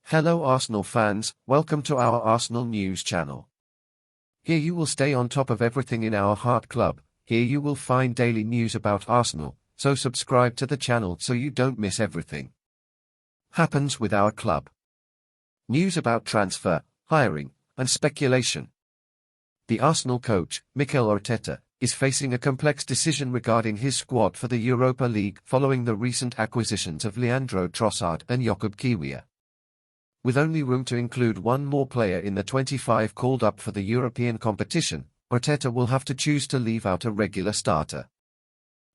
Hello Arsenal fans, welcome to our Arsenal news channel. Here you will stay on top of everything in our heart club. Here you will find daily news about Arsenal, so subscribe to the channel so you don't miss everything happens with our club. News about transfer, hiring, and speculation. The Arsenal coach, Mikel Arteta, is facing a complex decision regarding his squad for the Europa League following the recent acquisitions of Leandro Trossard and Jakub Kiwior. With only room to include one more player in the 25 called up for the European competition, Arteta will have to choose to leave out a regular starter.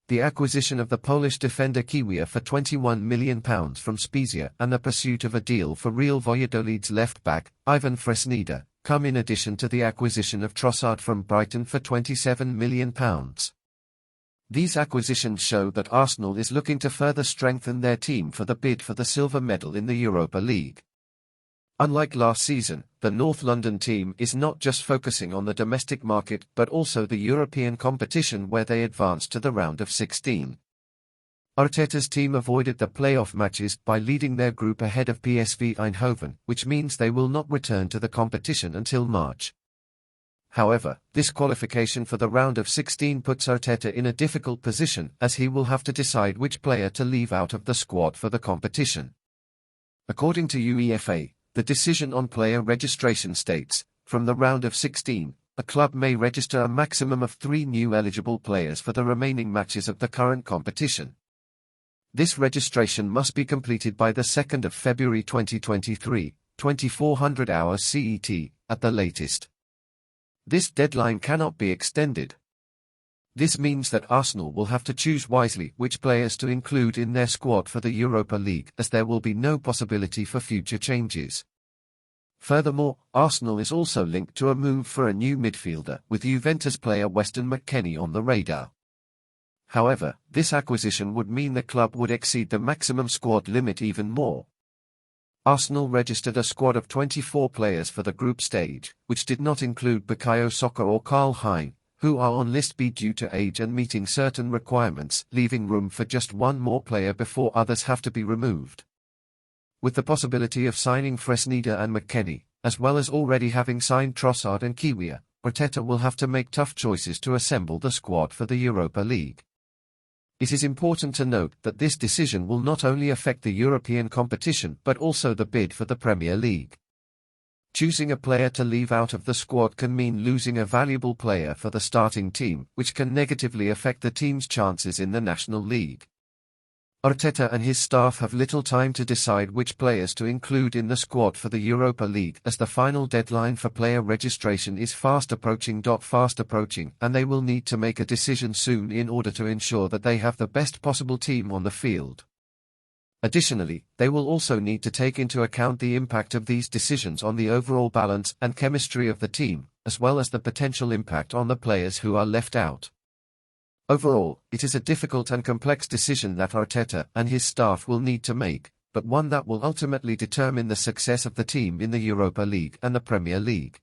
The acquisition of the Polish defender Kiwior for £21 million from Spezia and the pursuit of a deal for Real Valladolid's left-back, Ivan Fresneda, come in addition to the acquisition of Trossard from Brighton for £27 million. These acquisitions show that Arsenal is looking to further strengthen their team for the bid for the silver medal in the Europa League. Unlike last season, the North London team is not just focusing on the domestic market but also the European competition where they advanced to the round of 16. Arteta's team avoided the playoff matches by leading their group ahead of PSV Eindhoven, which means they will not return to the competition until March. However, this qualification for the round of 16 puts Arteta in a difficult position as he will have to decide which player to leave out of the squad for the competition. According to UEFA, the decision on player registration states, from the round of 16, a club may register a maximum of 3 new eligible players for the remaining matches of the current competition. This registration must be completed by the 2nd of February 2023, 2400 hours CET, at the latest. This deadline cannot be extended. This means that Arsenal will have to choose wisely which players to include in their squad for the Europa League, as there will be no possibility for future changes. Furthermore, Arsenal is also linked to a move for a new midfielder, with Juventus player Weston McKennie on the radar. However, this acquisition would mean the club would exceed the maximum squad limit even more. Arsenal registered a squad of 24 players for the group stage, which did not include Bukayo Saka or Karl Hein, who are on list B due to age and meeting certain requirements, leaving room for just one more player before others have to be removed. With the possibility of signing Fresneda and McKennie, as well as already having signed Trossard and Kiwior, Arteta will have to make tough choices to assemble the squad for the Europa League. It is important to note that this decision will not only affect the European competition but also the bid for the Premier League. Choosing a player to leave out of the squad can mean losing a valuable player for the starting team, which can negatively affect the team's chances in the National League. Arteta and his staff have little time to decide which players to include in the squad for the Europa League, as the final deadline for player registration is fast approaching, and they will need to make a decision soon in order to ensure that they have the best possible team on the field. Additionally, they will also need to take into account the impact of these decisions on the overall balance and chemistry of the team, as well as the potential impact on the players who are left out. Overall, it is a difficult and complex decision that Arteta and his staff will need to make, but one that will ultimately determine the success of the team in the Europa League and the Premier League.